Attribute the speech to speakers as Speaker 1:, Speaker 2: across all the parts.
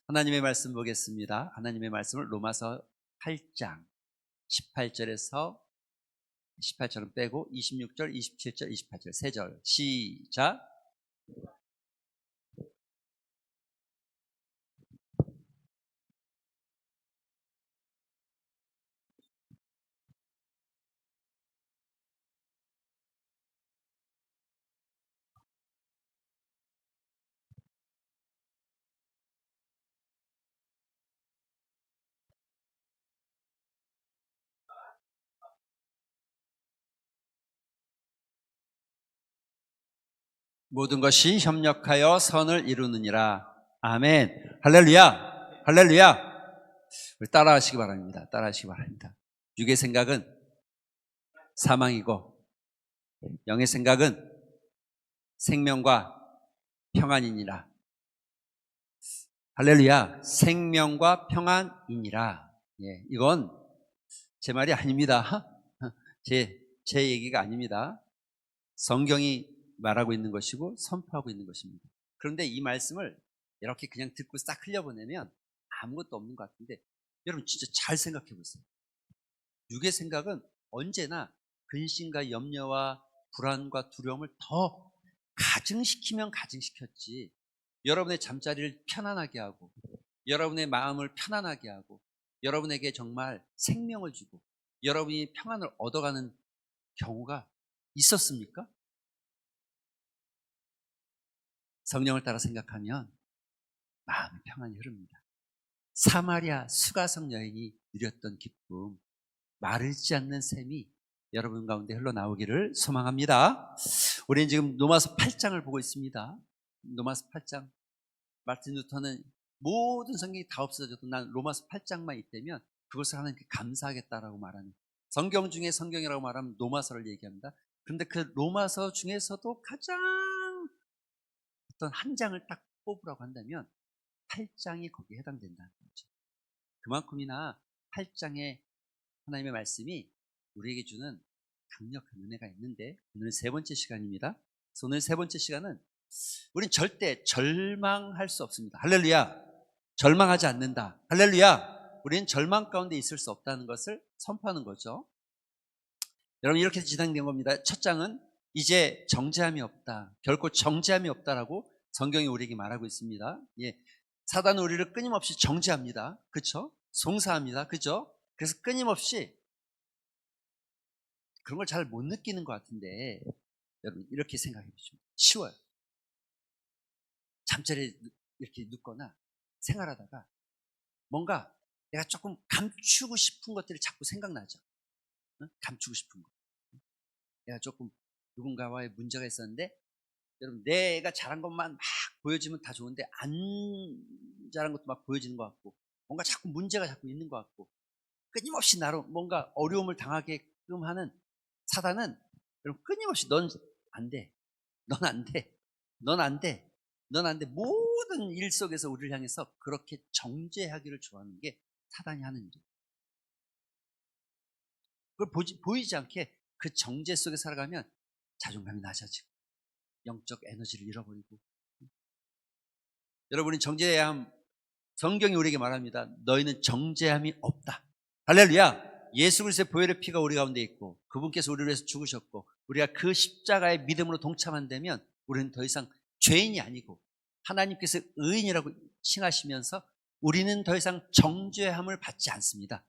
Speaker 1: 하나님의 말씀 보겠습니다. 하나님의 말씀을 로마서 8장 18절에서 18절은 빼고 26절, 27절, 28절 3절 시작. 모든 것이 협력하여 선을 이루느니라. 아멘. 할렐루야. 할렐루야. 우리 따라하시기 바랍니다. 따라하시기 바랍니다. 육의 생각은 사망이고 영의 생각은 생명과 평안이니라. 할렐루야. 생명과 평안이니라. 예, 이건 제 말이 아닙니다. 제 얘기가 아닙니다. 성경이 말하고 있는 것이고 선포하고 있는 것입니다. 그런데 이 말씀을 이렇게 그냥 듣고 싹 흘려보내면 아무것도 없는 것 같은데 여러분 진짜 잘 생각해 보세요. 육의 생각은 언제나 근심과 염려와 불안과 두려움을 더 가증시키면 가증시켰지, 여러분의 잠자리를 편안하게 하고 여러분의 마음을 편안하게 하고 여러분에게 정말 생명을 주고 여러분이 평안을 얻어가는 경우가 있었습니까? 성령을 따라 생각하면 마음의 평안이 흐릅니다. 사마리아 수가성 여인이 누렸던 기쁨, 마르지 않는 샘이 여러분 가운데 흘러나오기를 소망합니다. 우리는 지금 로마서 8장을 보고 있습니다. 로마서 8장. 마틴 루터는 모든 성경이 다 없어져도 난 로마서 8장만 있다면 그것을 하나님께 감사하겠다라고 말하는, 성경 중에 성경이라고 말하면 로마서를 얘기합니다. 그런데 그 로마서 중에서도 가장 어떤 한 장을 딱 뽑으라고 한다면 8장이 거기에 해당된다는 거죠. 그만큼이나 8장의 하나님의 말씀이 우리에게 주는 강력한 은혜가 있는데, 오늘 세 번째 시간입니다. 그래서 오늘 세 번째 시간은 우린 절대 절망할 수 없습니다. 할렐루야. 절망하지 않는다. 할렐루야. 우리는 절망 가운데 있을 수 없다는 것을 선포하는 거죠. 여러분, 이렇게 진행된 겁니다. 첫 장은 이제 정죄함이 없다, 결코 정죄함이 없다라고 성경이 우리에게 말하고 있습니다. 예, 사단은 우리를 끊임없이 정죄합니다. 그렇죠? 송사합니다. 그렇죠? 그래서 끊임없이 그런 걸 잘 못 느끼는 것 같은데, 여러분 이렇게 생각해 보시면 쉬워요. 잠자리에 이렇게 눕거나 생활하다가 뭔가 내가 조금 감추고 싶은 것들이 자꾸 생각나죠. 응? 감추고 싶은 거. 내가 조금 누군가와의 문제가 있었는데, 여러분 내가 잘한 것만 막 보여지면 다 좋은데 안 잘한 것도 막 보여지는 것 같고, 뭔가 자꾸 문제가 자꾸 있는 것 같고, 끊임없이 나로 뭔가 어려움을 당하게끔 하는 사단은, 여러분 끊임없이 넌 안 돼, 넌 안 돼, 넌 안 돼, 넌 안 돼, 모든 일 속에서 우리를 향해서 그렇게 정죄하기를 좋아하는 게 사단이 하는 일이에요. 그걸 보이지 않게 그 정죄 속에 살아가면 자존감이 낮아지고 영적 에너지를 잃어버리고. 여러분이 정죄함, 성경이 우리에게 말합니다. 너희는 정죄함이 없다. 할렐루야. 예수 그리스도의 보혈의 피가 우리 가운데 있고 그분께서 우리를 위해서 죽으셨고 우리가 그 십자가의 믿음으로 동참한다면 우리는 더 이상 죄인이 아니고 하나님께서 의인이라고 칭하시면서 우리는 더 이상 정죄함을 받지 않습니다.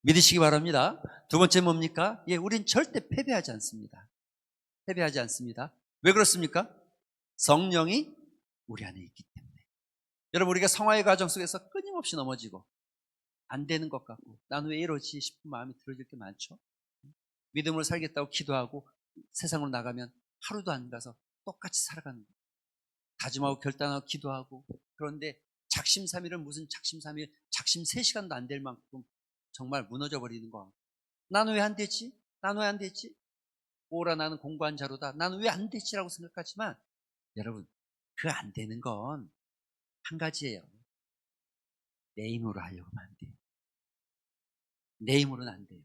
Speaker 1: 믿으시기 바랍니다. 두 번째 뭡니까? 예, 우린 절대 패배하지 않습니다. 패배하지 않습니다. 왜 그렇습니까? 성령이 우리 안에 있기 때문에. 여러분, 우리가 성화의 과정 속에서 끊임없이 넘어지고 안 되는 것 같고 난 왜 이러지 싶은 마음이 들어질 게 많죠. 믿음으로 살겠다고 기도하고 세상으로 나가면 하루도 안 가서 똑같이 살아가는 거예요. 다짐하고 결단하고 기도하고, 그런데 작심삼일은 무슨 작심삼일, 작심 3시간도 안 될 만큼 정말 무너져 버리는 거. 나는 왜 안 되지? 나는 왜 안 되지? 오라 나는 공부한 자로다. 나는 왜 안 되지라고 생각하지만 여러분, 그 안 되는 건 한 가지예요. 내 힘으로 하려고 하면 안 돼요. 내 힘으로는 안 돼요.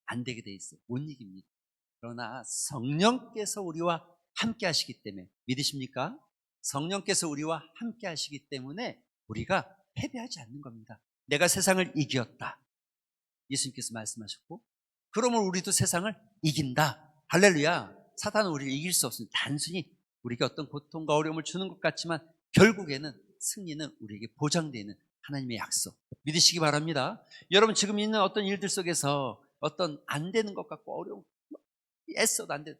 Speaker 1: 안 되게 돼 있어요. 못 이깁니다. 그러나 성령께서 우리와 함께 하시기 때문에, 믿으십니까? 성령께서 우리와 함께 하시기 때문에 우리가 패배하지 않는 겁니다. 내가 세상을 이겼다. 예수님께서 말씀하셨고, 그러면 우리도 세상을 이긴다. 할렐루야. 사탄은 우리를 이길 수 없습니다. 단순히 우리가 어떤 고통과 어려움을 주는 것 같지만 결국에는 승리는 우리에게 보장되어 있는 하나님의 약속 믿으시기 바랍니다. 여러분 지금 있는 어떤 일들 속에서 어떤 안 되는 것 같고 어려움 애써도 안 돼.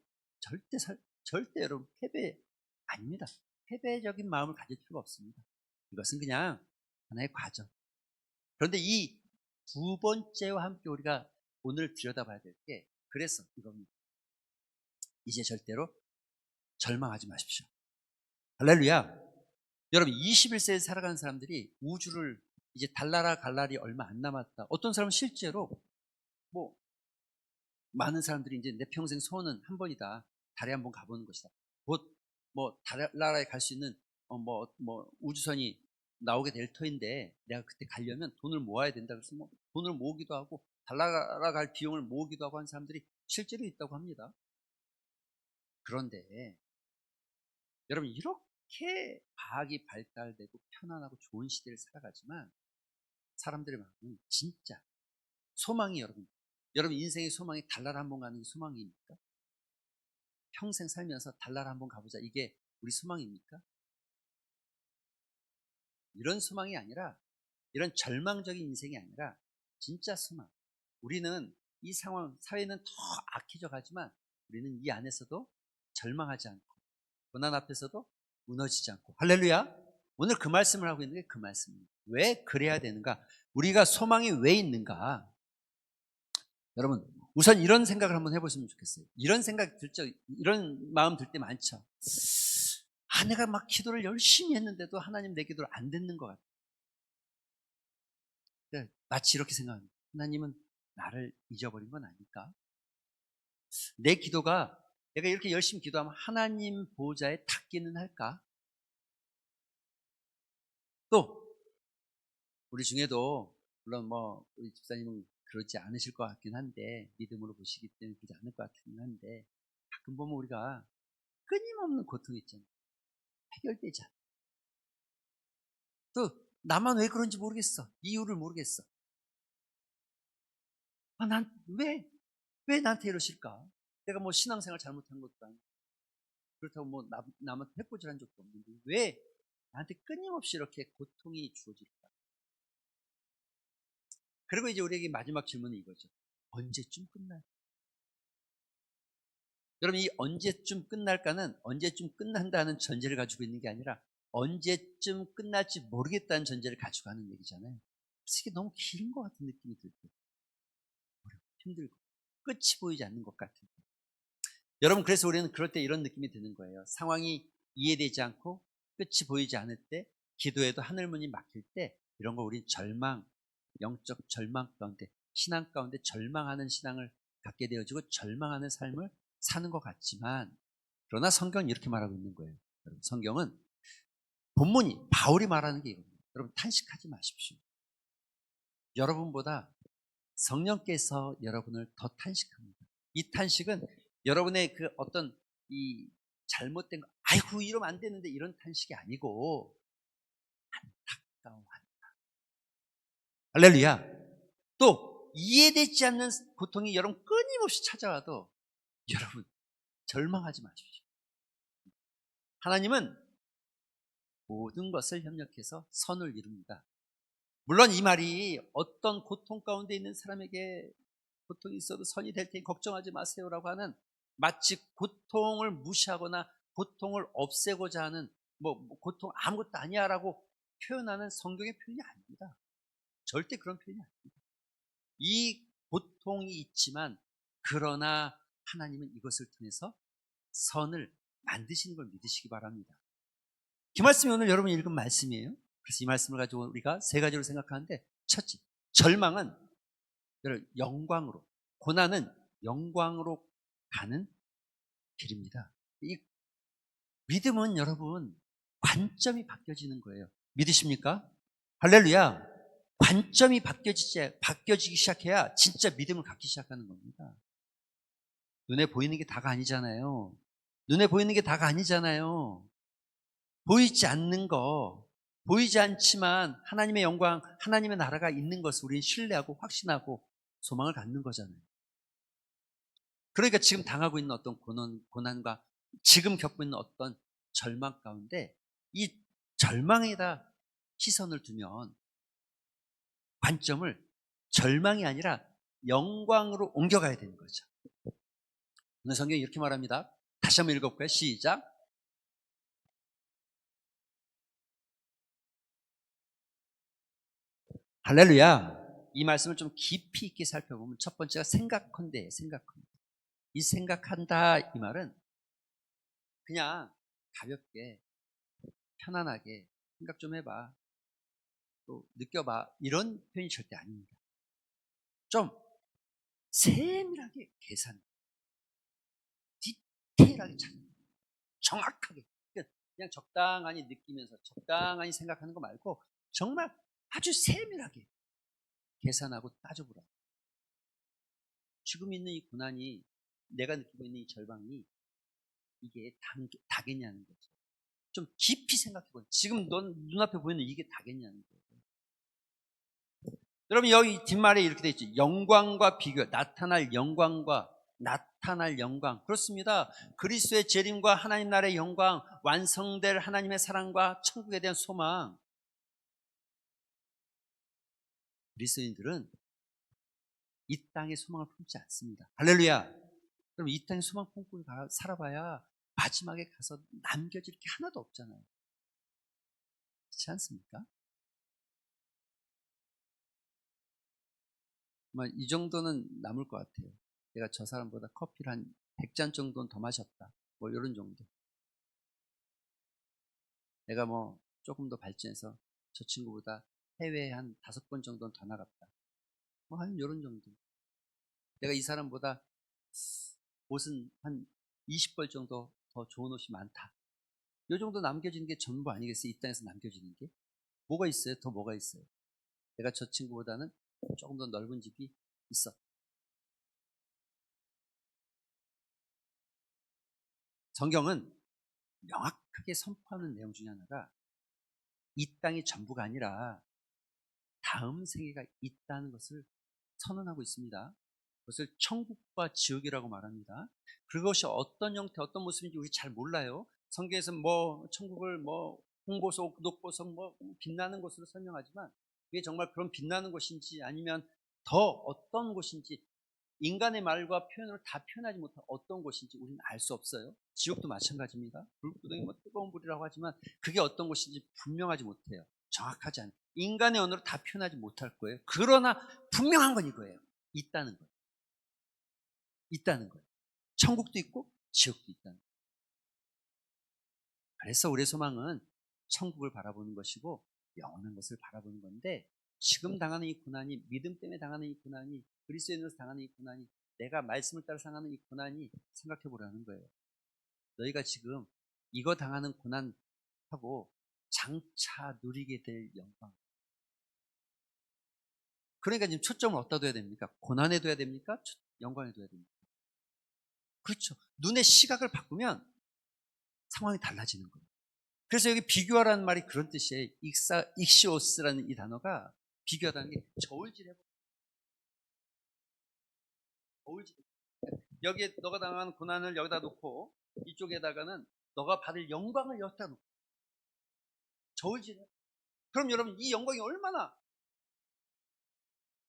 Speaker 1: 절대 여러분 패배 아닙니다. 패배적인 마음을 가질 필요가 없습니다. 이것은 그냥 하나의 과정. 그런데 이 두 번째와 함께 우리가 오늘 들여다봐야 될 게 그래서 이겁니다. 이제 절대로 절망하지 마십시오. 할렐루야. 여러분 21세에 살아가는 사람들이 우주를 이제 달나라 갈 날이 얼마 안 남았다. 어떤 사람은 실제로 뭐 많은 사람들이 이제 내 평생 소원은 한 번이다. 달에 한 번 가보는 것이다. 곧 뭐 달나라에 갈 수 있는 우주선이 나오게 될 터인데 내가 그때 가려면 돈을 모아야 된다. 그래서 뭐 돈을 모으기도 하고 달나라 갈 비용을 모으기도 하고 한 사람들이 실제로 있다고 합니다. 그런데 여러분 이렇게 과학이 발달되고 편안하고 좋은 시대를 살아가지만 사람들의 마음은 진짜 소망이 여러분 인생의 소망이 달나라 한 번 가는 게 소망입니까? 평생 살면서 달나라 한 번 가보자 이게 우리 소망입니까? 이런 소망이 아니라 이런 절망적인 인생이 아니라 진짜 소망. 우리는 이 상황 사회는 더 악해져 가지만 우리는 이 안에서도 절망하지 않고 고난 앞에서도 무너지지 않고 할렐루야. 오늘 그 말씀을 하고 있는 게 그 말씀입니다. 왜 그래야 되는가? 우리가 소망이 왜 있는가? 여러분 우선 이런 생각을 한번 해보시면 좋겠어요. 이런 생각 이런 마음 들 때 많죠. 내가 막 기도를 열심히 했는데도 하나님 내 기도를 안 듣는 것 같아요. 마치 이렇게 생각합니다. 하나님은 나를 잊어버린 건 아닐까? 내 기도가 내가 이렇게 열심히 기도하면 하나님 보좌에 닿기는 할까? 또 우리 중에도 물론 뭐 우리 집사님은 그렇지 않으실 것 같긴 한데 믿음으로 보시기 때문에 그렇지 않을 것 같긴 한데 가끔 보면 우리가 끊임없는 고통이 있잖아요. 해결되지 않아. 또 나만 왜 그런지 모르겠어. 이유를 모르겠어. 왜 나한테 이러실까? 내가 뭐 신앙생활 잘못한 것도 아니고 그렇다고 뭐 남한테 해코지한 적도 없는데 왜 나한테 끊임없이 이렇게 고통이 주어질까? 그리고 이제 우리에게 마지막 질문은 이거죠. 언제쯤 끝날까? 여러분 이 언제쯤 끝날까는 언제쯤 끝난다는 전제를 가지고 있는 게 아니라 언제쯤 끝날지 모르겠다는 전제를 가지고 하는 얘기잖아요. 그래서 이게 너무 긴 것 같은 느낌이 들 때 힘들고 끝이 보이지 않는 것 같은 때. 여러분 그래서 우리는 그럴 때 이런 느낌이 드는 거예요. 상황이 이해되지 않고 끝이 보이지 않을 때 기도에도 하늘문이 막힐 때 이런 거 우리는 절망, 영적 절망 가운데 신앙 가운데 절망하는 신앙을 갖게 되어지고 절망하는 삶을 사는 것 같지만 그러나 성경은 이렇게 말하고 있는 거예요. 여러분 성경은 본문이 바울이 말하는 게 이겁니다. 여러분 탄식하지 마십시오. 여러분보다 성령께서 여러분을 더 탄식합니다. 이 탄식은 여러분의 그 어떤 이 잘못된 거, 아이고 이러면 안 되는데 이런 탄식이 아니고 안타까워한다. 할렐루야. 또 이해되지 않는 고통이 여러분 끊임없이 찾아와도 여러분 절망하지 마십시오. 하나님은 모든 것을 협력해서 선을 이룹니다. 물론 이 말이 어떤 고통 가운데 있는 사람에게 고통이 있어도 선이 될 테니 걱정하지 마세요라고 하는 마치 고통을 무시하거나 고통을 없애고자 하는 고통 아무것도 아니야라고 표현하는 성경의 표현이 아닙니다. 절대 그런 표현이 아닙니다. 이 고통이 있지만 그러나 하나님은 이것을 통해서 선을 만드시는 걸 믿으시기 바랍니다. 이 말씀이 오늘 여러분이 읽은 말씀이에요. 그래서 이 말씀을 가지고 우리가 세 가지로 생각하는데 첫째, 절망은 영광으로, 고난은 영광으로 가는 길입니다. 이 믿음은 여러분 관점이 바뀌어지는 거예요. 믿으십니까? 할렐루야. 관점이 바뀌어지기 시작해야 진짜 믿음을 갖기 시작하는 겁니다. 눈에 보이는 게 다가 아니잖아요. 눈에 보이는 게 다가 아니잖아요. 보이지 않는 거, 보이지 않지만 하나님의 영광, 하나님의 나라가 있는 것을 우리는 신뢰하고 확신하고 소망을 갖는 거잖아요. 그러니까 지금 당하고 있는 어떤 고난과 지금 겪고 있는 어떤 절망 가운데 이 절망에다 시선을 두면 관점을 절망이 아니라 영광으로 옮겨가야 되는 거죠. 오늘 성경이 이렇게 말합니다. 다시 한번 읽어볼까요? 시작. 할렐루야. 이 말씀을 좀 깊이 있게 살펴보면 첫 번째가 생각한대. 이 생각한다 이 말은 그냥 가볍게 편안하게 생각 좀 해봐, 또 느껴봐, 이런 표현이 절대 아닙니다. 좀 세밀하게 계산, 디테일하게 찾는, 정확하게 그냥 적당하니 느끼면서 적당하니 생각하는 거 말고 정말 아주 세밀하게 계산하고 따져보라. 지금 있는 이 고난이, 내가 느끼고 있는 이 절망이 이게 다겠냐는 거죠. 좀 깊이 생각해보세요. 지금 넌 눈앞에 보이는 이게 다겠냐는 거예요. 여러분 여기 뒷말에 이렇게 돼 있죠. 영광과 비교, 나타날 영광과 나타날 영광. 그렇습니다. 그리스도의 재림과 하나님 나라의 영광, 완성될 하나님의 사랑과 천국에 대한 소망. 그리스도인들은 이 땅에 소망을 품지 않습니다. 할렐루야. 그럼 이 땅에 소망 품고 살아봐야 마지막에 가서 남겨질 게 하나도 없잖아요. 그렇지 않습니까? 이 정도는 남을 것 같아요. 내가 저 사람보다 커피를 한 100잔 정도는 더 마셨다, 뭐 이런 정도. 내가 뭐 조금 더 발전해서 저 친구보다 해외에 한 5번 정도는 더 나갔다, 뭐 한 이런 정도. 내가 이 사람보다 옷은 한 20벌 정도 더 좋은 옷이 많다, 이 정도 남겨지는 게 전부 아니겠어요? 이 땅에서 남겨지는 게 뭐가 있어요? 더 뭐가 있어요? 내가 저 친구보다는 조금 더 넓은 집이 있어. 성경은 명확하게 선포하는 내용 중에 하나가 이 땅이 전부가 아니라 다음 세계가 있다는 것을 선언하고 있습니다. 그것을 천국과 지옥이라고 말합니다. 그것이 어떤 형태, 어떤 모습인지 우리 잘 몰라요. 성경에서 뭐 천국을 뭐 홍보석, 녹보석, 뭐 빛나는 곳으로 설명하지만 이게 정말 그런 빛나는 곳인지 아니면 더 어떤 곳인지 인간의 말과 표현으로 다 표현하지 못한 어떤 곳인지 우리는 알 수 없어요. 지옥도 마찬가지입니다. 불구덩이 뭐 뜨거운 불이라고 하지만 그게 어떤 곳인지 분명하지 못해요. 정확하지 않아요. 인간의 언어로 다 표현하지 못할 거예요. 그러나 분명한 건 이거예요. 있다는 거예요. 있다는 거예요. 천국도 있고 지옥도 있다는 거예요. 그래서 우리의 소망은 천국을 바라보는 것이고 영원한 것을 바라보는 건데, 지금 당하는 이 고난이, 믿음 때문에 당하는 이 고난이, 그리스도에 있어서 당하는 이 고난이, 내가 말씀을 따라 상하는 이 고난이, 생각해 보라는 거예요. 너희가 지금 이거 당하는 고난하고 장차 누리게 될 영광. 그러니까 지금 초점을 어디다 둬야 됩니까? 고난에 둬야 됩니까? 영광에 둬야 됩니까? 그렇죠. 눈의 시각을 바꾸면 상황이 달라지는 거예요. 그래서 여기 비교하라는 말이 그런 뜻이에요. 익시오스라는 이 단어가 비교하다는 게 저울질해버려. 저울질. 여기에 너가 당한 고난을 여기다 놓고 이쪽에다가는 너가 받을 영광을 여기다 놓고 저울질해. 그럼 여러분 이 영광이 얼마나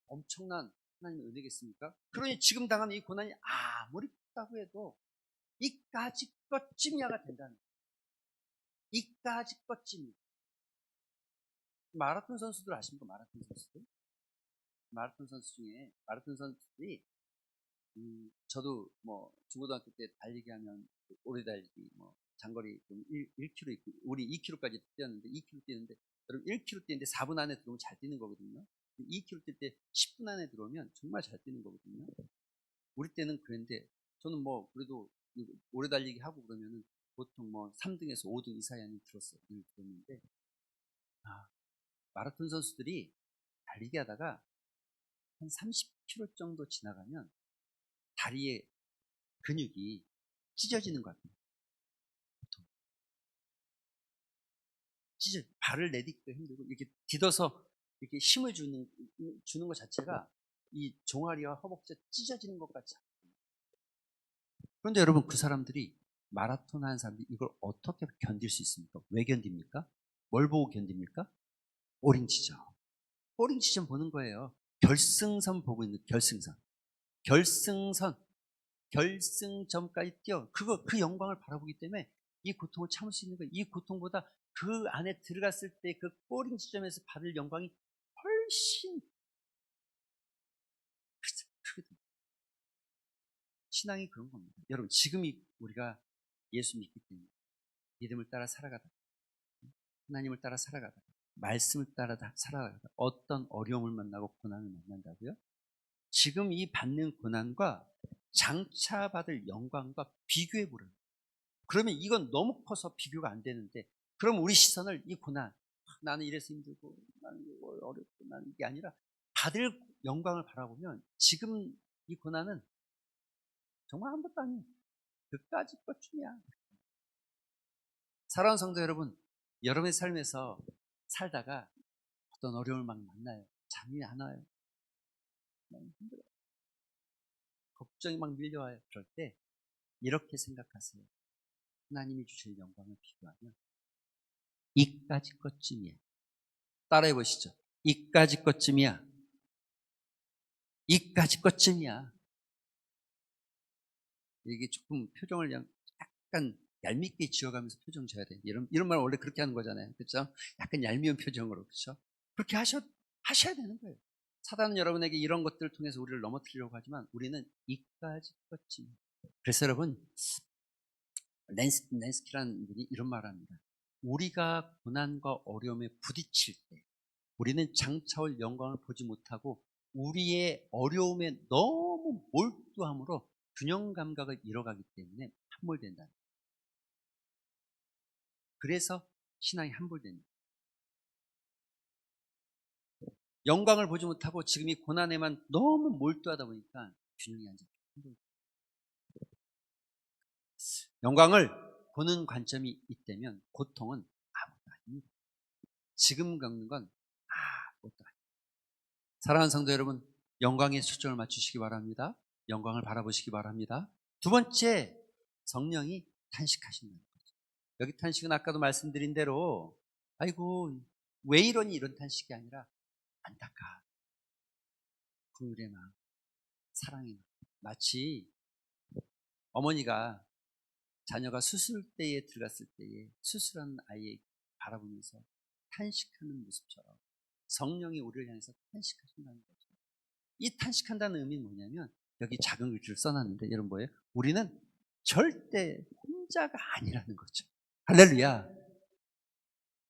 Speaker 1: 엄청난 하나님의 은혜겠습니까? 그러니 지금 당하는 이 고난이 아무리 크다고 해도 이까지 것쯤이야가 된다는 거예요. 이까지 것쯤이. 마라톤 선수들 아십니까? 마라톤 선수들? 마라톤 선수 중에 마라톤 선수들이 저도 뭐 중고등학교 때 달리기 하면 오래 달리기, 뭐 장거리 1km 있고 우리 2km까지 뛰었는데 2km 뛰는데 여러분 1km 뛰는데 4분 안에 들어오면 잘 뛰는 거거든요. 2km 뛸 때 10분 안에 들어오면 정말 잘 뛰는 거거든요. 우리 때는 그랬는데 저는 뭐 그래도 오래 달리기 하고 그러면은 보통 뭐 3등에서 5등 이 사이 안에 들었는데 마라톤 선수들이 달리기 하다가 한 30km 정도 지나가면 다리에 근육이 찢어지는 것 같아요. 찢어, 발을 내딛기가 힘들고, 이렇게 디뎌서 이렇게 힘을 주는 것 자체가 이 종아리와 허벅지가 찢어지는 것 같지 않아요. 그런데 여러분, 그 사람들이 마라톤 하는 사람들이 이걸 어떻게 견딜 수 있습니까? 왜 견딥니까? 뭘 보고 견딥니까? 보링 지점. 보링 지점 보는 거예요. 결승선 보고 있는 결승선. 결승점까지 뛰어. 그 영광을 바라보기 때문에 이 고통을 참을 수 있는 거예요. 이 고통보다 그 안에 들어갔을 때 그 보링 지점에서 받을 영광이 훨씬 크거든요. 신앙이 그런 겁니다. 여러분, 지금 우리가 예수 믿기 때문에 믿음을 따라 살아가다, 하나님을 따라 살아가다, 말씀을 따라 살아가다 어떤 어려움을 만나고 고난을 만난다고요? 지금 이 받는 고난과 장차 받을 영광과 비교해 보라는 거예요. 그러면 이건 너무 커서 비교가 안 되는데, 그럼 우리 시선을 이 고난, 나는 이래서 힘들고 나는 이거 어렵고 나는 이게 아니라 받을 영광을 바라보면 지금 이 고난은 정말 아무것도 아니에요. 그까짓 것뿐이야. 사랑하는 성도 여러분, 여러분의 삶에서 살다가 어떤 어려움을 막 만나요. 잠이 안 와요. 너무 힘들어요. 걱정이 막 밀려와요. 그럴 때 이렇게 생각하세요. 하나님이 주실 영광을 비교하면 이까짓 것쯤이야. 따라해 보시죠. 이까짓 것쯤이야. 이까짓 것쯤이야. 이게 조금 표정을 약간 얄밉게 지어가면서 표정 져야 돼. 이런 말 원래 그렇게 하는 거잖아요. 그렇죠? 약간 얄미운 표정으로. 그렇죠? 그렇게 하셔야 되는 거예요. 사단은 여러분에게 이런 것들을 통해서 우리를 넘어뜨리려고 하지만 우리는 이까짓 것쯤. 그래서 여러분, 낸스키라는 분이 이런 말을 합니다. 우리가 고난과 어려움에 부딪힐 때 우리는 장차올 영광을 보지 못하고 우리의 어려움에 너무 몰두함으로 균형 감각을 잃어가기 때문에 함몰된다. 그래서 신앙이 함몰됩니다. 영광을 보지 못하고 지금 이 고난에만 너무 몰두하다 보니까 균형이 안 잡혀요. 영광을 보는 관점이 있다면 고통은 아무것도 아닙니다. 지금 겪는 건 아무것도 아닙니다. 사랑하는 성도 여러분, 영광에 초점을 맞추시기 바랍니다. 영광을 바라보시기 바랍니다. 두 번째, 성령이 탄식하신다는 거죠. 여기 탄식은 아까도 말씀드린 대로 아이고 왜 이러니 이런 탄식이 아니라 안타까운 긍휼의 마음, 사랑의 마음. 마치 어머니가 자녀가 수술대에 들어갔을 때에 수술하는 아이를 바라보면서 탄식하는 모습처럼 성령이 우리를 향해서 탄식하신다는 거죠. 이 탄식한다는 의미는 뭐냐면 여기 작은 글씨를 써놨는데 여러분 뭐예요? 우리는 절대 혼자가 아니라는 거죠. 할렐루야.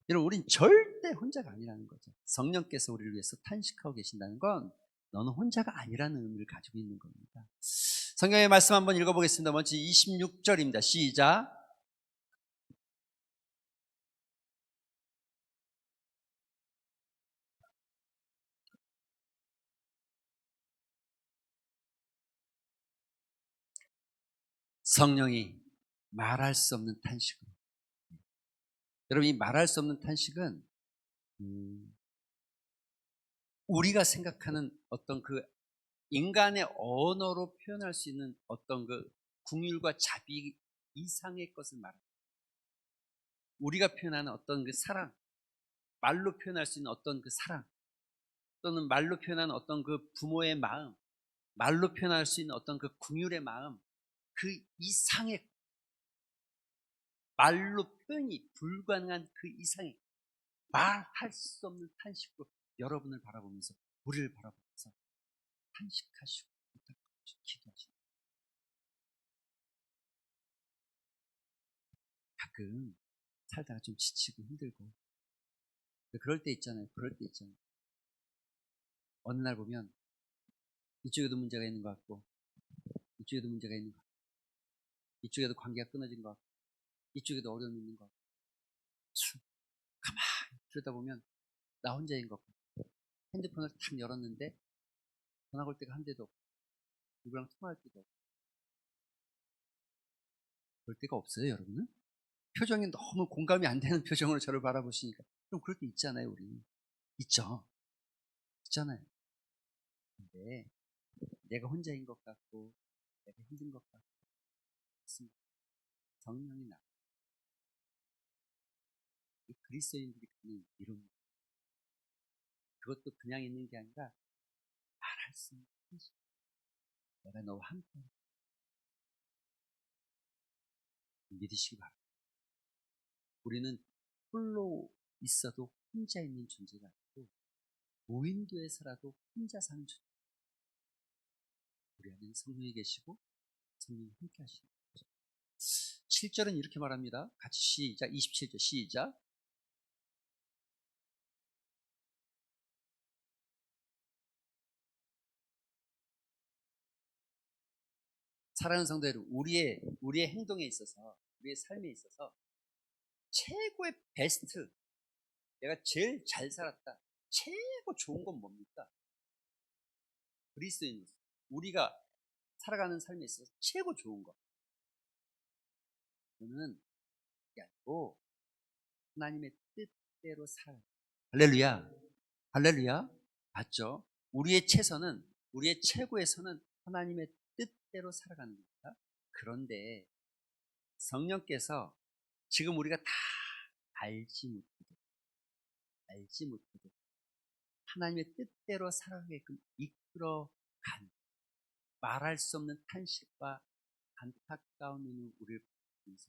Speaker 1: 여러분 우린 절대 혼자가 아니라는 거죠. 성령께서 우리를 위해서 탄식하고 계신다는 건 너는 혼자가 아니라는 의미를 가지고 있는 겁니다. 성경의 말씀 한번 읽어보겠습니다. 먼저 26절입니다. 시작. 성령이 말할 수 없는 탄식으로. 여러분 이 말할 수 없는 탄식은 우리가 생각하는 어떤 그 인간의 언어로 표현할 수 있는 어떤 그 긍휼과 자비 이상의 것을 말합니다. 우리가 표현하는 어떤 그 사랑, 말로 표현할 수 있는 어떤 그 사랑, 또는 말로 표현하는 어떤 그 부모의 마음, 말로 표현할 수 있는 어떤 그 긍휼의 마음, 그 이상의 말로 표현이 불가능한 그 이상의 말할 수 없는 탄식으로 여러분을 바라보면서 우리를 바라보면서 탄식하시고 기도하시고. 가끔 살다가 좀 지치고 힘들고 그럴 때 있잖아요. 어느 날 보면 이쪽에도 문제가 있는 것 같고 이쪽에도 문제가 있는 것 같고 이쪽에도 관계가 끊어진 것 같고 이쪽에도 어려움이 있는 것 같고 가만히 들여다보면 나 혼자인 것 같고 핸드폰을 탁 열었는데 전화 걸 때가 한 대도 없고 누구랑 통화할 때도 없고 그럴 때가 없어요, 여러분은? 표정이 너무 공감이 안 되는 표정으로 저를 바라보시니까 좀 그럴 때 있잖아요, 우리. 있죠. 있잖아요. 근데 내가 혼자인 것 같고 내가 힘든 것 같고 성령이 나. 이 그리스도인들이 갖는 이름, 그것도 그냥 있는 게 아니라 말할 수 있는 현실. 내가 너와 함께 믿으시기 바랍니다. 우리는 홀로 있어도 혼자 있는 존재가 아니고 무인도에서라도 혼자 사는 존재. 우리 안에 성령이 계시고 성령이 함께 하시는 거죠. 7절은 이렇게 말합니다. 같이 시작. 27절 시작. 사랑하는 성도 여러분, 우리의 행동에 있어서, 우리의 삶에 있어서 최고의 베스트, 내가 제일 잘 살았다, 최고 좋은 건 뭡니까? 그리스도인으로서 우리가 살아가는 삶에 있어서 최고 좋은 것, 그거는 이게 아니고 하나님의 뜻대로 살아가는. 할렐루야, 할렐루야. 맞죠? 우리의 최선은, 우리의 최고의 선은 하나님의 뜻대로 살아가는 겁니다. 그런데 성령께서 지금 우리가 다 알지 못해도 하나님의 뜻대로 살아가게끔 이끌어간, 말할 수 없는 탄식과 안타까운 눈을 우리를 보면서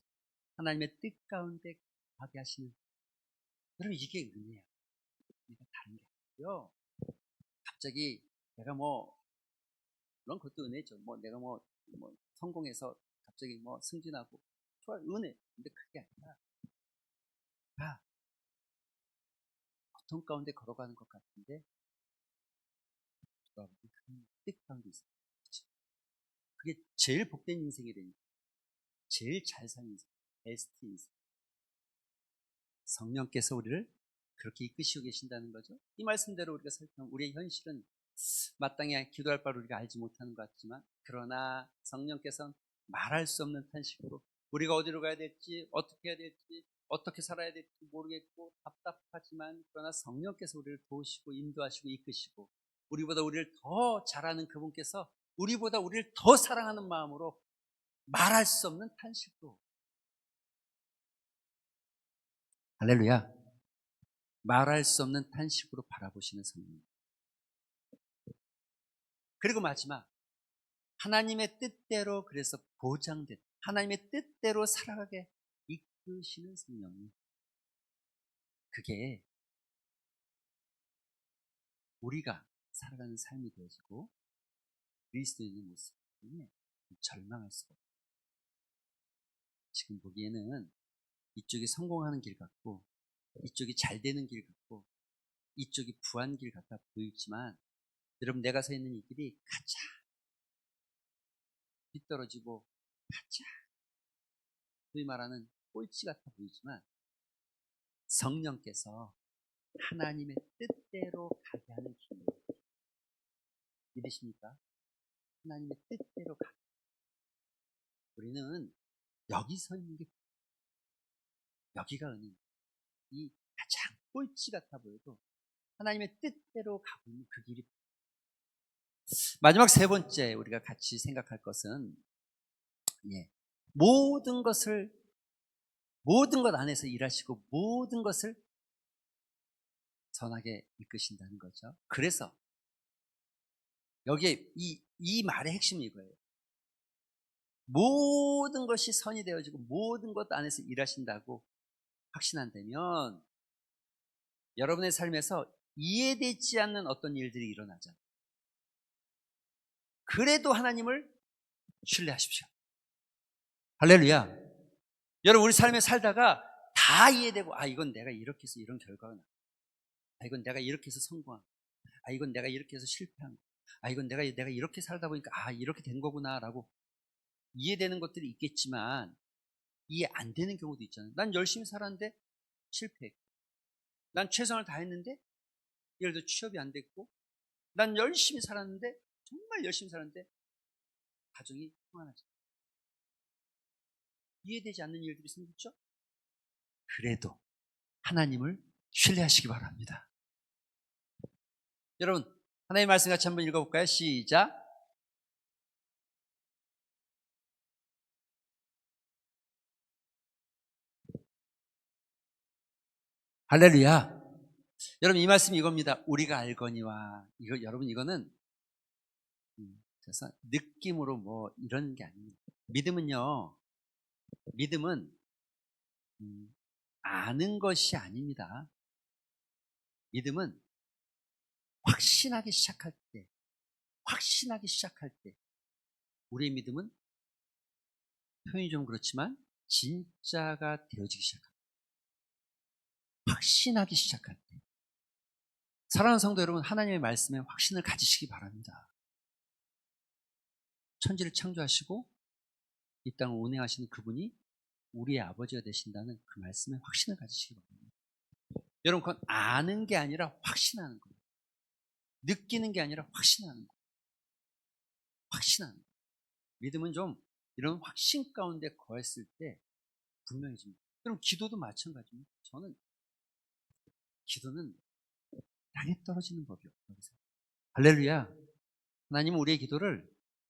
Speaker 1: 하나님의 뜻 가운데 가게 하시는, 여러분 이게 은혜야. 우리가 다른 게 아니고요. 갑자기 내가 물론 그것도 은혜죠. 내가 성공해서 갑자기 승진하고 좋아, 은혜. 근데 그게 아니라 고통 가운데 걸어가는 것 같은데 누가 보면 큰 뜻 가운데 있어요. 그게 제일 복된 인생이 되니까, 제일 잘 사는 인생, 베스트 인생. 성령께서 우리를 그렇게 이끄시고 계신다는 거죠. 이 말씀대로 우리가 살펴보면 우리의 현실은 마땅히 기도할 바를 우리가 알지 못하는 것 같지만, 그러나 성령께서는 말할 수 없는 탄식으로 우리가 어디로 가야 될지, 어떻게 해야 될지, 어떻게 살아야 될지 모르겠고 답답하지만, 그러나 성령께서 우리를 도우시고 인도하시고 이끄시고, 우리보다 우리를 더 잘하는 그분께서 우리보다 우리를 더 사랑하는 마음으로 말할 수 없는 탄식으로, 할렐루야, 말할 수 없는 탄식으로 바라보시는 성령. 그리고 마지막, 하나님의 뜻대로, 그래서 보장된 하나님의 뜻대로 살아가게 이끄시는 성령이, 그게 우리가 살아가는 삶이 되어지고 그리스도인의 모습 때문에 절망할 수가 없어요. 지금 보기에는 이쪽이 성공하는 길 같고, 이쪽이 잘 되는 길 같고, 이쪽이 부한 길 같아 보이지만, 여러분 내가 서 있는 이 길이 가장 뒤떨어지고 가장 소위 말하는 꼴찌 같아 보이지만, 성령께서 하나님의 뜻대로 가게 하는 길이에요. 믿으십니까? 하나님의 뜻대로 가게. 우리는 여기 서 있는 게, 여기가 은혜. 이 가장 꼴찌 같아 보여도 하나님의 뜻대로 가고 있는 그 길이. 마지막 세 번째 우리가 같이 생각할 것은, 모든 것 안에서 일하시고 모든 것을 선하게 이끄신다는 거죠. 그래서 여기에 이 말의 핵심이 이거예요. 모든 것이 선이 되어지고 모든 것 안에서 일하신다고 확신한다면 여러분의 삶에서 이해되지 않는 어떤 일들이 일어나잖아요. 그래도 하나님을 신뢰하십시오. 할렐루야. 여러분 우리 삶에 살다가 다 이해되고, 이건 내가 이렇게 해서 이런 결과가 나, 이건 내가 이렇게 해서 성공한, 이건 내가 이렇게 해서 실패한 거, 이건 내가 이렇게 살다 보니까 이렇게 된 거구나 라고 이해되는 것들이 있겠지만, 이해 안 되는 경우도 있잖아요. 난 열심히 살았는데 실패했고, 난 최선을 다했는데 예를 들어 취업이 안 됐고, 난 열심히 살았는데, 정말 열심히 살았는데 가정이 평안하지 않아요. 이해되지 않는 일들이 생겼죠? 그래도 하나님을 신뢰하시기 바랍니다. 여러분, 하나님의 말씀 같이 한번 읽어볼까요? 시작. 할렐루야. 여러분, 이 말씀이 이겁니다. 우리가 알거니와. 여러분, 이거는 그래서 느낌으로 뭐 이런 게 아닙니다. 믿음은요, 믿음은 아는 것이 아닙니다. 믿음은 확신하기 시작할 때, 우리의 믿음은 표현이 좀 그렇지만 진짜가 되어지기 시작합니다. 확신하기 시작할 때. 사랑하는 성도 여러분, 하나님의 말씀에 확신을 가지시기 바랍니다. 천지를 창조하시고 이 땅을 운행하시는 그분이 우리의 아버지가 되신다는 그 말씀에 확신을 가지시기 바랍니다. 여러분, 그건 아는 게 아니라 확신하는 거예요. 느끼는 게 아니라 확신하는 거예요. 확신하는 거예요. 믿음은 좀 이런 확신 가운데 거했을 때 분명해집니다. 여러분, 기도도 마찬가지입니다. 저는 기도는 땅에 떨어지는 법이 없다고 생각해요. 할렐루야. 하나님은 우리의 기도를,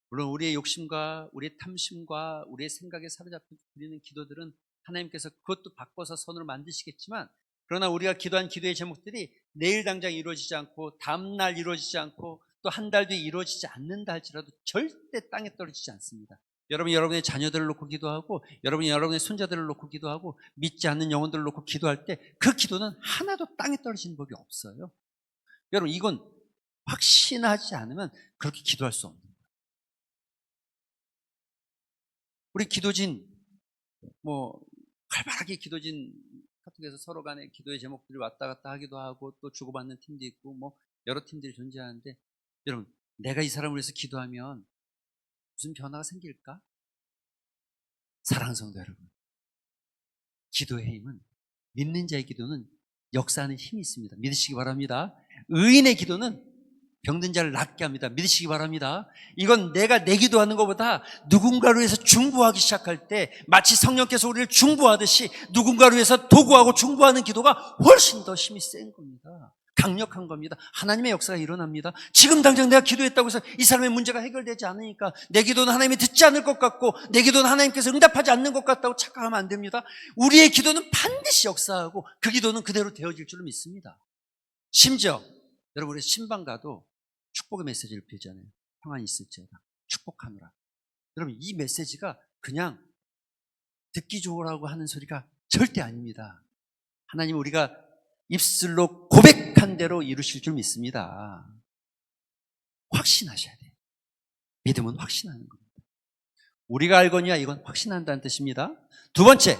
Speaker 1: 물론 우리의 욕심과 우리의 탐심과 우리의 생각에 사로잡혀 드리는 기도들은 하나님께서 그것도 바꿔서 선으로 만드시겠지만, 그러나 우리가 기도한 기도의 제목들이 내일 당장 이루어지지 않고 다음날 이루어지지 않고 또 한 달 뒤에 이루어지지 않는다 할지라도 절대 땅에 떨어지지 않습니다. 여러분이 여러분의 자녀들을 놓고 기도하고, 여러분이 여러분의 손자들을 놓고 기도하고, 믿지 않는 영혼들을 놓고 기도할 때 그 기도는 하나도 땅에 떨어지는 법이 없어요. 여러분, 이건 확신하지 않으면 그렇게 기도할 수 없는 거예요. 우리 기도진, 활발하게 기도진 카톡에서 서로 간에 기도의 제목들이 왔다 갔다 하기도 하고 또 주고받는 팀도 있고 여러 팀들이 존재하는데, 여러분, 내가 이 사람을 위해서 기도하면 무슨 변화가 생길까? 사랑하는 성도 여러분, 기도의 힘은, 믿는 자의 기도는 역사하는 힘이 있습니다. 믿으시기 바랍니다. 의인의 기도는 병든 자를 낫게 합니다. 믿으시기 바랍니다. 이건 내가 내 기도하는 것보다 누군가를 위해서 중보하기 시작할 때 마치 성령께서 우리를 중보하듯이 누군가를 위해서 도구하고 중보하는 기도가 훨씬 더 힘이 센 겁니다. 강력한 겁니다. 하나님의 역사가 일어납니다. 지금 당장 내가 기도했다고 해서 이 사람의 문제가 해결되지 않으니까 내 기도는 하나님이 듣지 않을 것 같고 내 기도는 하나님께서 응답하지 않는 것 같다고 착각하면 안 됩니다. 우리의 기도는 반드시 역사하고 그 기도는 그대로 되어질 줄로 믿습니다. 심지어 여러분, 우리 신방 가도 축복의 메시지를 빌잖아요. 평안이 있을지어다, 축복하노라. 여러분, 이 메시지가 그냥 듣기 좋으라고 하는 소리가 절대 아닙니다. 하나님, 우리가 입술로 고백한 대로 이루실 줄 믿습니다. 확신하셔야 돼요. 믿음은 확신하는 겁니다. 우리가 알거니와, 이건 확신한다는 뜻입니다. 두 번째,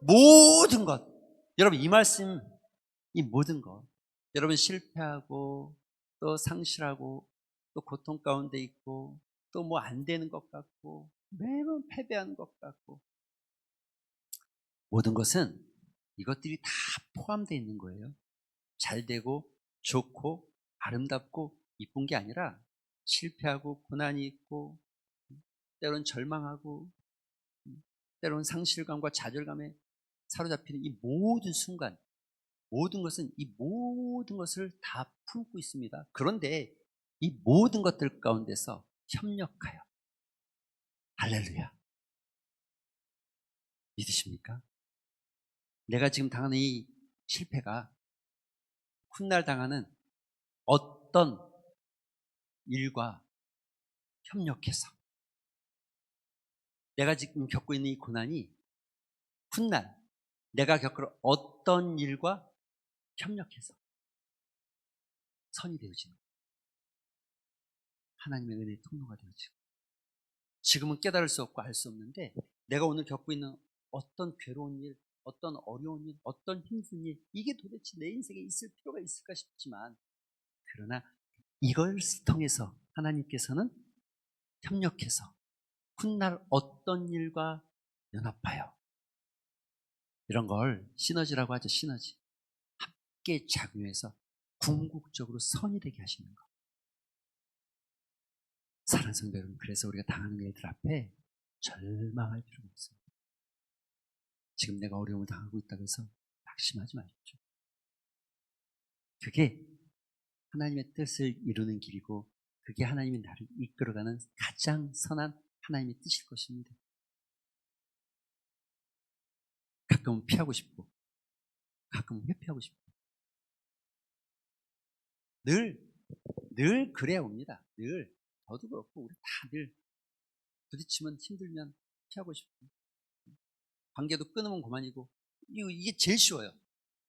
Speaker 1: 모든 것. 여러분, 이 말씀, 이 모든 것, 여러분 실패하고 또 상실하고 또 고통 가운데 있고 또 뭐 안 되는 것 같고 매번 패배하는 것 같고, 모든 것은 이것들이 다 포함되어 있는 거예요. 잘 되고 좋고 아름답고 이쁜 게 아니라 실패하고 고난이 있고 때로는 절망하고 때로는 상실감과 좌절감에 사로잡히는 이 모든 순간, 모든 것은 이 모든 것을 다 품고 있습니다. 그런데 이 모든 것들 가운데서 협력하여. 할렐루야. 믿으십니까? 내가 지금 당하는 이 실패가 훗날 당하는 어떤 일과 협력해서, 내가 지금 겪고 있는 이 고난이 훗날 내가 겪을 어떤 일과 협력해서 선이 되어지는, 하나님의 은혜의 통로가 되어지고, 지금은 깨달을 수 없고 알 수 없는데 내가 오늘 겪고 있는 어떤 괴로운 일, 어떤 어려운 일, 어떤 힘든 일, 이게 도대체 내 인생에 있을 필요가 있을까 싶지만, 그러나 이걸 통해서 하나님께서는 협력해서 훗날 어떤 일과 연합하여, 이런 걸 시너지라고 하죠. 시너지. 함께 작용해서 궁극적으로 선이 되게 하시는 것. 사랑하는 성도 여러분, 그래서 우리가 당하는 일들 앞에 절망할 필요가 없습니다. 지금 내가 어려움을 당하고 있다고 해서 낙심하지 마십시오. 그게 하나님의 뜻을 이루는 길이고 그게 하나님이 나를 이끌어가는 가장 선한 하나님의 뜻일 것입니다. 가끔은 피하고 싶고 가끔은 회피하고 싶고 늘 그래 옵니다. 늘 저도 그렇고 우리 다 늘 부딪히면 힘들면 피하고 싶고 관계도 끊으면 그만이고 이게 제일 쉬워요.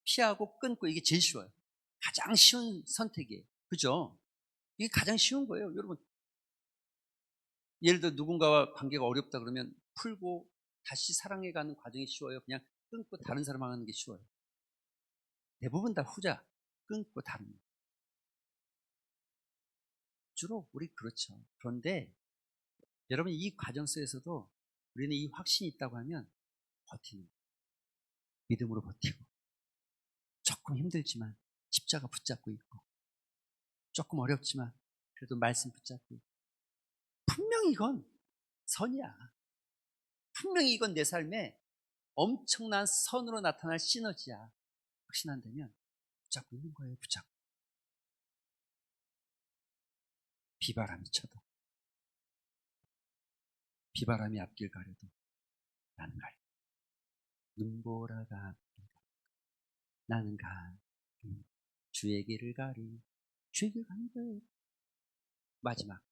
Speaker 1: 피하고 끊고 이게 제일 쉬워요. 가장 쉬운 선택이에요. 그죠? 이게 가장 쉬운 거예요. 여러분 예를 들어 누군가와 관계가 어렵다 그러면 풀고 다시 사랑해가는 과정이 쉬워요. 그냥 끊고 다른 사람 하는 게 쉬워요. 대부분 다 후자. 끊고 다른 거. 주로 우리 그렇죠. 그런데 여러분 이 과정 속에서도 우리는 이 확신이 있다고 하면 버티는 믿음으로 버티고 조금 힘들지만 십자가 붙잡고 있고 조금 어렵지만 그래도 말씀 붙잡고 있고 분명히 이건 선이야. 분명히 이건 내 삶에 엄청난 선으로 나타날 시너지야. 확신한다면 붙잡고 있는 거예요. 붙잡고 비바람이 쳐도 비바람이 앞길 가려도 나는 가리 눈보라가 나는 가리 주의 길을 가리 주의 길 가는 거예요. 마지막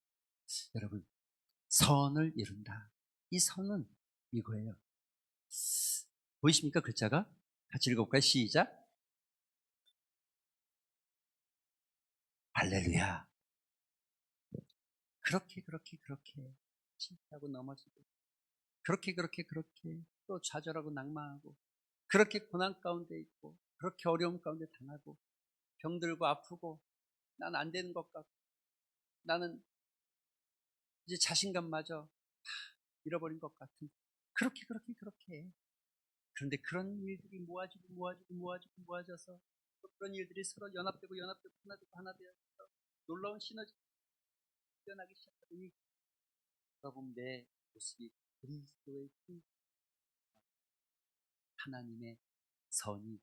Speaker 1: 여러분 선을 이룬다. 이 선은 이거예요. 보이십니까? 글자가 같이 읽어볼까요? 시작. 할렐루야. 그렇게 실패하고 넘어지고 그렇게 또 좌절하고 낙망하고 그렇게 고난 가운데 있고 그렇게 어려움 가운데 당하고 병들고 아프고 난 안 되는 것 같고 나는 이제 자신감마저 잃어버린 것 같은 그렇게 그런데 그런 일들이 모아져서 또 그런 일들이 서로 연합되고 하나 되어서 놀라운 시너지가 일어나기 시작하더니 여러분 내 모습이 그리스도의 하나님의 선이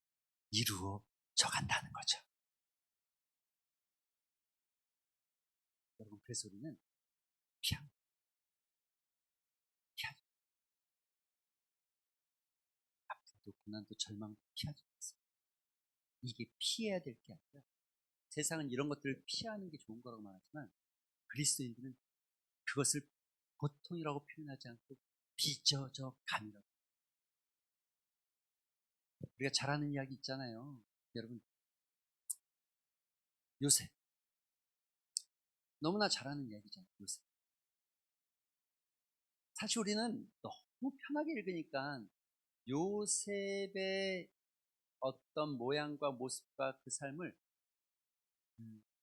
Speaker 1: 이루어져 간다는 거죠. 여러분 그래서 우리는 피하지 아픔도 고난도 절망도 피하지 않습니다. 이게 피해야 될 게 아니라 세상은 이런 것들을 피하는 게 좋은 거라고 말하지만 그리스도인들은 그것을 고통이라고 표현하지 않고 빚어져 감이라고. 우리가 잘하는 이야기 있잖아요. 여러분 요셉 너무나 잘하는 이야기잖아요. 요셉. 사실 우리는 너무 편하게 읽으니까 요셉의 어떤 모양과 모습과 그 삶을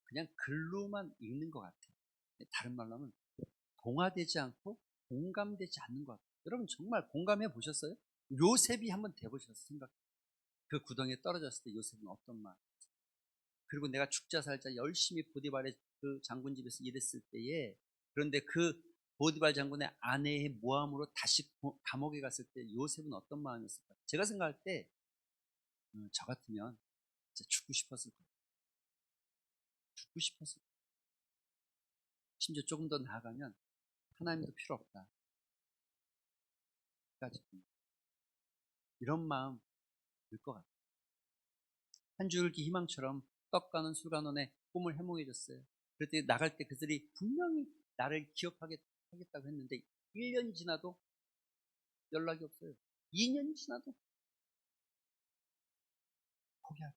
Speaker 1: 그냥 글로만 읽는 것 같아요. 다른 말로 하면 동화되지 않고 공감되지 않는 것 같아요. 여러분 정말 공감해 보셨어요? 요셉이 한번 돼보셨어요? 생각. 그 구덩이에 떨어졌을 때 요셉은 어떤 마음? 그리고 내가 죽자 살자 열심히 보디발의 그 장군 집에서 일했을 때에 그런데 그 보디발 장군의 아내의 모함으로 다시 감옥에 갔을 때 요셉은 어떤 마음이었을까? 제가 생각할 때 저 같으면 진짜 죽고 싶었을 거예요. 죽고 싶었을 거예요. 심지어 조금 더 나아가면 하나님도 필요 없다. 이런 마음 들 것 같아요. 한 줄기 희망처럼 떡가는 술가논의 꿈을 해몽해줬어요. 그랬더니 나갈 때 그들이 분명히 나를 기억하겠다고 했는데 1년이 지나도 연락이 없어요. 2년이 지나도 포기하고.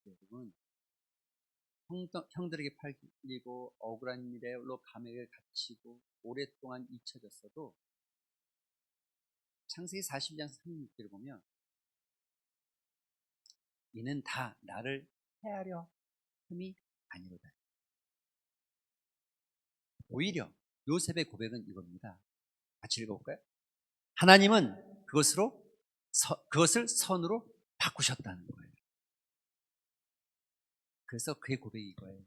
Speaker 1: 여러분 형들에게 팔리고 억울한 일로 감옥에 갇히고 오랫동안 잊혀졌어도 창세기 42장 36절을 보면 이는 다 나를 해하려 함이 아니로다. 오히려 요셉의 고백은 이겁니다. 같이 읽어볼까요? 하나님은 그것을 선으로 바꾸셨다는 거예요. 그래서 그의 고백이 이거예요.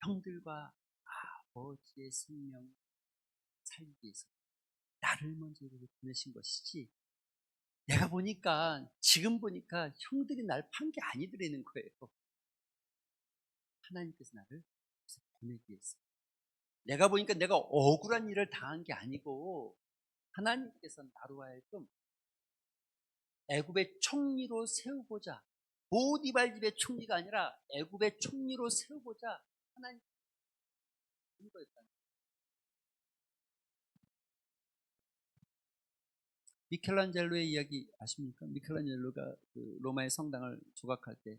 Speaker 1: 형들과 아버지의 생명 살기 위해서 나를 먼저 이렇게 보내신 것이지, 내가 보니까, 지금 보니까 형들이 날 판 게 아니더라는 거예요. 하나님께서 나를 보내기 위해서. 내가 보니까 내가 억울한 일을 당한 게 아니고 하나님께서 나로 하여금 애굽의 총리로 세우고자, 보디발 집의 총리가 아니라 애굽의 총리로 세우고자 하나님 한 거였다는 거예요. 미켈란젤로의 이야기 아십니까? 미켈란젤로가 그 로마의 성당을 조각할 때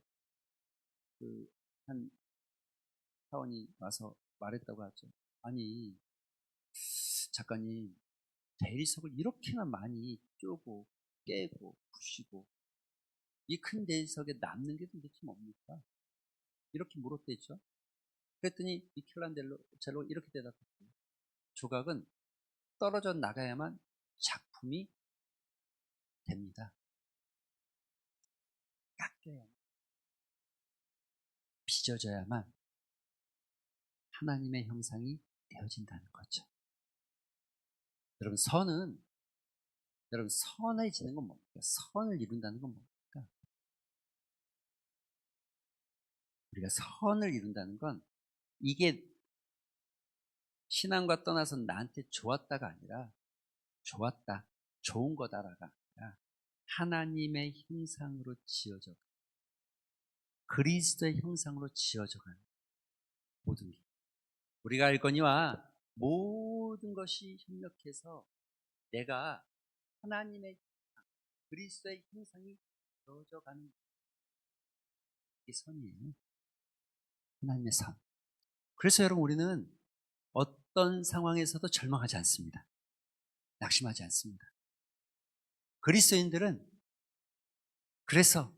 Speaker 1: 그 한 사원이 와서 말했다고 하죠. 아니, 작가님, 대리석을 이렇게나 많이 쪼고 깨고 부시고 이 큰 대리석에 남는 게 도대체 뭡니까? 이렇게 물었대죠. 그랬더니 미켈란젤로 이렇게 대답했어요. 조각은 떨어져 나가야만 작품이 됩니다. 깎여야만, 빚어져야만 하나님의 형상이 되어진다는 거죠. 여러분, 선해지는 건 뭡니까? 선을 이룬다는 건 뭡니까? 우리가 선을 이룬다는 건 이게 신앙과 떠나서 나한테 좋았다가 아니라 좋았다, 좋은 거다라가 아니라 하나님의 형상으로 지어져, 그리스도의 형상으로 지어져가는 모든 게, 우리가 알거니와 모든 것이 협력해서 내가 하나님의 그리스도의 형상이 되어져가는 이 선이에요. 하나님의 선. 그래서 여러분, 우리는 어떤 상황에서도 절망하지 않습니다. 낙심하지 않습니다. 그리스도인들은 그래서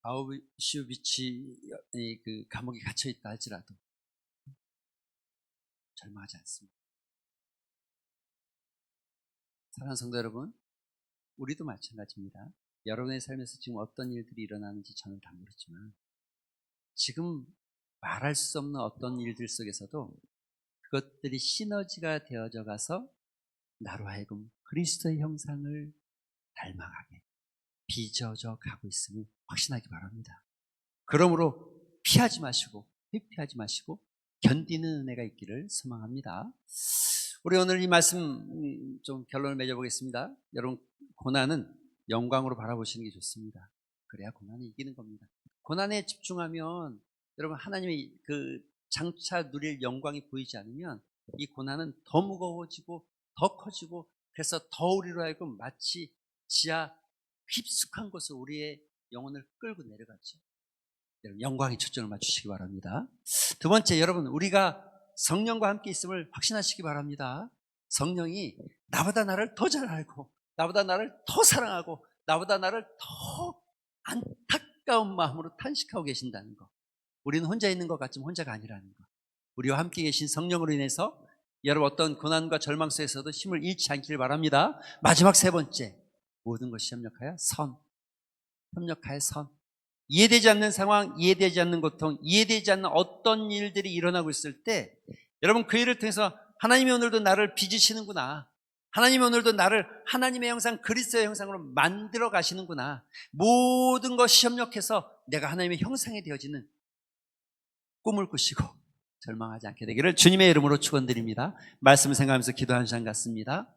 Speaker 1: 아우슈비츠 그 감옥에 갇혀 있다 할지라도 절망하지 않습니다. 사랑하는 성도 여러분, 우리도 마찬가지입니다. 여러분의 삶에서 지금 어떤 일들이 일어나는지 저는 다 모르지만 지금 말할 수 없는 어떤 일들 속에서도 그것들이 시너지가 되어져 가서 나로 하여금 그리스도의 형상을 닮아가게 빚어져 가고 있음을 확신하기 바랍니다. 그러므로 피하지 마시고 회피하지 마시고 견디는 은혜가 있기를 소망합니다. 우리 오늘 이 말씀 좀 결론을 맺어보겠습니다. 여러분, 고난은 영광으로 바라보시는 게 좋습니다. 그래야 고난을 이기는 겁니다. 고난에 집중하면 여러분, 하나님의 그 장차 누릴 영광이 보이지 않으면 이 고난은 더 무거워지고 더 커지고, 그래서 더 우리로 하여금 마치 지하 깊숙한 곳으로 우리의 영혼을 끌고 내려가죠. 여러분, 영광에 초점을 맞추시기 바랍니다. 두 번째, 여러분, 우리가 성령과 함께 있음을 확신하시기 바랍니다. 성령이 나보다 나를 더 잘 알고 나보다 나를 더 사랑하고 나보다 나를 더 안타까운 마음으로 탄식하고 계신다는 거. 우리는 혼자 있는 것 같지만 혼자가 아니라는 거. 우리와 함께 계신 성령으로 인해서 여러분, 어떤 고난과 절망 속에서도 힘을 잃지 않기를 바랍니다. 마지막 세 번째, 모든 것이 협력하여 선. 협력하여 선. 이해되지 않는 상황, 이해되지 않는 고통, 이해되지 않는 어떤 일들이 일어나고 있을 때 여러분, 그 일을 통해서 하나님이 오늘도 나를 빚으시는구나, 하나님이 오늘도 나를 하나님의 형상, 그리스도의 형상으로 만들어 가시는구나, 모든 것이 협력해서 내가 하나님의 형상이 되어지는 꿈을 꾸시고 절망하지 않게 되기를 주님의 이름으로 축원드립니다. 말씀을 생각하면서 기도하는 시간 같습니다.